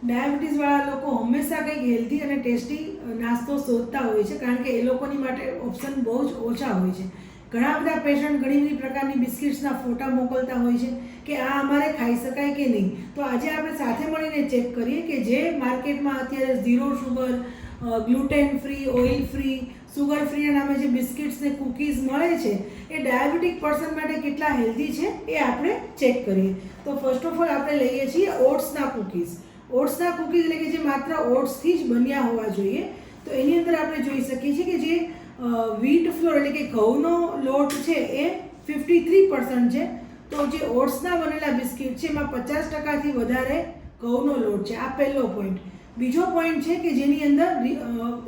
ડાયાબિટીસવાળા લોકો હંમેશા કંઈક હેલ્ધી અને ટેસ્ટી નાસ્તો શોધતા હોય છે, કારણ કે એ લોકોની માટે ઓપ્શન બહુ જ ઓછા હોય છે. ઘણા બધા પેશન્ટ ઘણી બધી પ્રકારની બિસ્કિટ્સના ફોટા મોકલતા હોય છે કે આ અમારે ખાઈ શકાય કે નહીં. તો આજે આપણે સાથે મળીને ચેક કરીએ કે જે માર્કેટમાં અત્યારે zero sugar, gluten free, oil free, sugar ફ્રીના નામે જે બિસ્કિટ્સ ને કૂકીઝ મળે છે એ ડાયાબિટીક પર્સન માટે કેટલા હેલ્ધી છે એ આપણે ચેક કરીએ. તો ફર્સ્ટ ઓફ ઓલ આપણે લઈએ છીએ ઓટ્સના કૂકીઝ. ઓટ્સના કૂકીઝ એટલે કે જે માત્ર ઓટ્સથી જ બન્યા હોવા જોઈએ. તો એની અંદર આપણે જોઈ શકીએ છીએ કે જે વ્હીટ ફ્લોર એટલે કે ઘઉંનો લોટ છે એ 53% છે. તો જે ઓટ્સના બનેલા બિસ્કિટ છે એમાં 50%થી વધારે ઘઉંનો લોટ છે. આ પહેલો પોઈન્ટ. બીજો પોઈન્ટ છે કે જેની અંદર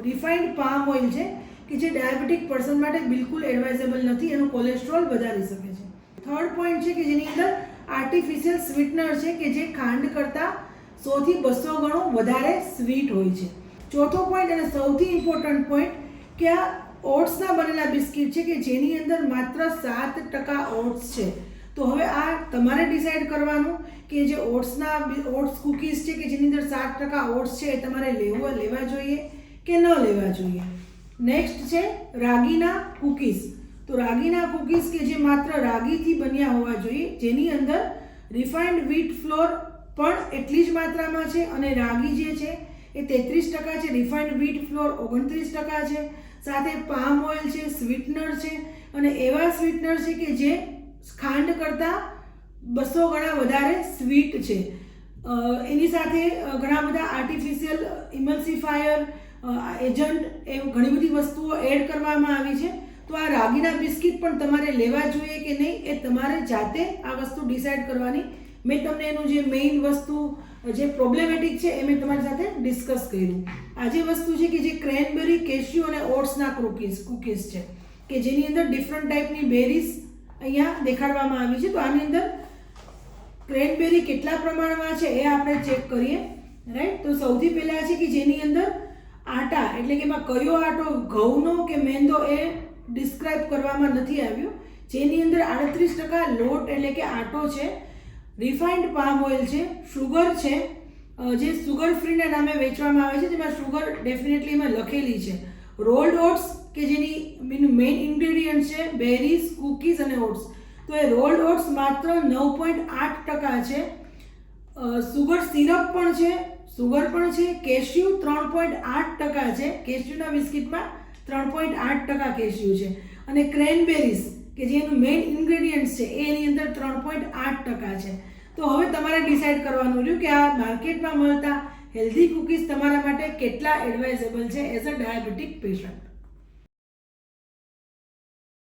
રિફાઇન્ડ પામ ઓઇલ છે કે જે ડાયાબિટીક પર્સન માટે બિલકુલ એડવાઇઝેબલ નથી, એનો કોલેસ્ટ્રોલ વધારી શકે છે. થર્ડ પોઈન્ટ છે કે જેની અંદર આર્ટિફિશિયલ સ્વીટનર છે કે જે ખાંડ કરતાં 100 થી 200 ગણું વધારે સ્વીટ હોય છે. ચોથો પોઈન્ટ અને સૌથી ઇમ્પોર્ટન્ટ પોઈન્ટ કે આ ઓટ્સના બનેલા બિસ્કિટ છે કે જેની અંદર માત્ર 7% ઓટ્સ છે. તો હવે આ તમારે ડિસાઇડ કરવાનું કે જે ઓટ્સ કૂકીઝ છે કે જેની અંદર 7% ઓટ્સ છે એ તમારે લેવા જોઈએ કે ન લેવા જોઈએ. નેક્સ્ટ છે રાગીના કૂકીઝ. તો રાગીના કૂકીઝ કે જે માત્ર રાગીથી બન્યા હોવા જોઈએ, જેની અંદર રિફાઇન્ડ વ્હીટ ફ્લોર પણ એટલી જ માત્રામાં છે અને રાગી જે છે એ 33% છે, રિફાઇન્ડ વ્હીટ ફ્લોર 29% છે, સાથે પામ ઓઇલ છે, સ્વીટનર છે અને એવા સ્વીટનર છે કે જે ખાંડ કરતાં 200 ગણા વધારે સ્વીટ છે. એની સાથે ઘણા બધા આર્ટિફિશિયલ ઇમલ્સિફાયર એજન્ટ એ ઘણી બધી વસ્તુઓ એડ કરવામાં આવી છે. તો આ રાગીના બિસ્કિટ પણ તમારે લેવા જોઈએ કે નહીં એ તમારે જાતે આ વસ્તુ ડિસાઇડ કરવાની. મેં તમને એનું જે મેઇન વસ્તુ જે પ્રોબ્લેમેટિક છે એ મેં તમારી સાથે ડિસ્કસ કર્યું. આ જે વસ્તુ છે કે જે ક્રેનબેરી, કેશ્યુ અને ઓટ્સના કૂકીઝ છે કે જેની અંદર ડિફરન્ટ ટાઈપની બેરીઝ અહીંયા દેખાડવામાં આવી છે. તો આની અંદર ક્રેનબેરી કેટલા પ્રમાણમાં છે એ આપણે ચેક કરીએ, રાઈટ. તો સૌથી પહેલાં છે કે જેની અંદર આટા એટલે કે એમાં કયો આટો ઘઉંનો કે મેંદો એ ડિસ્ક્રાઇબ કરવામાં નથી આવ્યું. જેની અંદર 38% લોટ એટલે કે આટો છે, રિફાઇન્ડ પામ ઓઇલ છે, શુગર છે જે સુગર ફ્રીના નામે વેચવામાં આવે છે, જેમાં શુગર ડેફિનેટલી એમાં લખેલી છે. રોલ્ડ ઓટ્સ કે જેની મેઇન ઇન્ગ્રેડિયન્ટ છે બેરીઝ, કૂકીઝ અને ઓટ્સ. તો એ રોલ્ડ ઓટ્સ માત્ર 9.8% છે. સુગર સિરપ પણ છે, સુગર પણ છે. કેશ્યુ 3.8% છે, કેશ્યુના બિસ્કિટમાં 3.8% કેશ્યુ છે. અને ક્રેનબેરીઝ કે જેનું મેઇન ઇન્ગ્રેડિયન્ટ છે એની અંદર 3.8% છે. તો હવે તમારે ડિસાઇડ કરવાનું રહ્યું કે આ માર્કેટમાં મળતા હેલ્ધી કૂકીઝ તમારા માટે કેટલા એડવાઇઝેબલ છે એઝ અ ડાયાબિટીક પેશન્ટ.